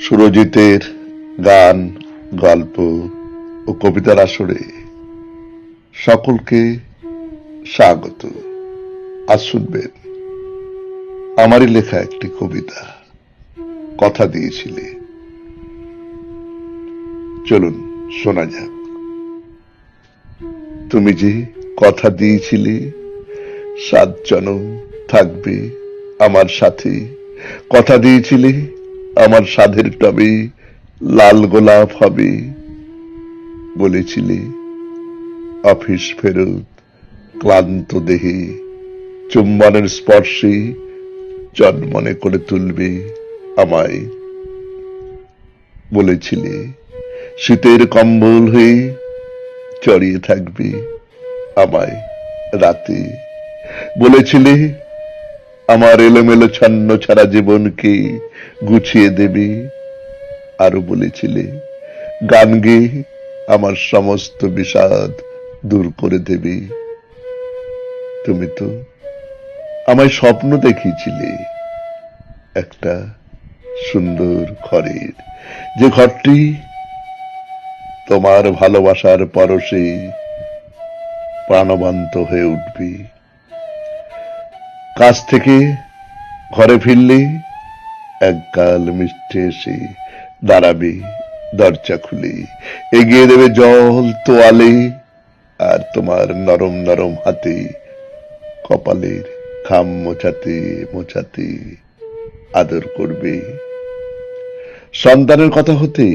সুরজিতের গান, গল্প ও কবিতার আসরে সকলকে স্বাগত। আজ শুনবেন আমারই লেখা একটি কবিতা, কথা দিয়েছিলে। চলুন শোনা যাক। তুমি যে কথা দিয়েছিলে 7 জনম থাকবে আমার সাথে, কথা দিয়েছিলে আমার সাধের টবে লাল গোলাপ হবে, বলেছিলে অফিস ফেরত ক্লান্ত দেহে চুম্বনের স্পর্শে জন্মনে করে তুলবে আমায়, বলেছিলে শীতের কম্বল হয়ে জড়িয়ে থাকবে আমায় রাতে, বলেছিলে আমার এলোমেলো ছন্ন ছাড়া জীবনকে গুছিয়ে দেবে, আরো বলেছিলে গান গেয়ে আমার সমস্ত বিষাদ দূর করে দেবে। তুমি তো আমায় স্বপ্ন দেখিয়েছিলে একটা সুন্দর ঘরের, যে ঘরটি তোমার ভালোবাসার পরশে প্রাণবন্ত হয়ে উঠবে। কাজ থেকে ঘরে ফিরলে একগাল মিষ্টি এসে দাঁড়াবে দরজা খুলে, এগিয়ে দেবে জল তোয়ালে, আর তোমার নরম নরম হাতে কপালের ঘাম মোছাতে মোছাতে আদর করবে। সন্তানের কথা হতে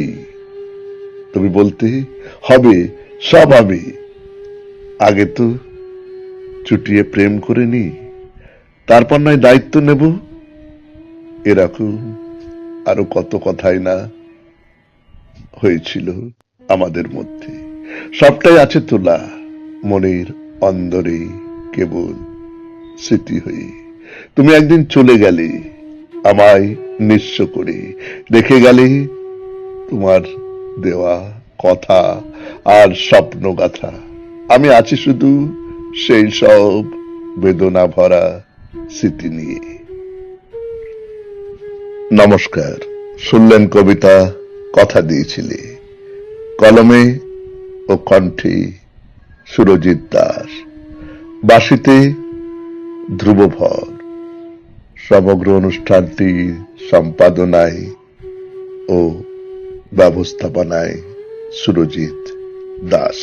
তুমি বলতে হবে সব আমি, আগে তো চুটিয়ে প্রেম করে নি, তারপর নয় দায়িত্ব নেব। এরকম আরো কত কথাই না হয়েছিল আমাদের মধ্যে। সবটাই আছে তোলা মনের অন্দরে, কেবল স্মৃতি হয়ে। তুমি একদিন চলে গেলে আমায় নিঃস্ব করে, রেখে গেলে তোমার দেওয়া কথা আর স্বপ্ন গাথা। আমি আছি শুধু সেই সব বেদনা ভরা স্মৃতি নিয়ে। নমস্কার। শুনলেন কবিতা কথা দিয়েছিলে, কলমে ও কণ্ঠে সুরজিৎ দাস, বাঁশিতে ধ্রুবভর। সমগ্র অনুষ্ঠানটি সম্পাদনায় ও ব্যবস্থাপনায় সুরজিৎ দাস।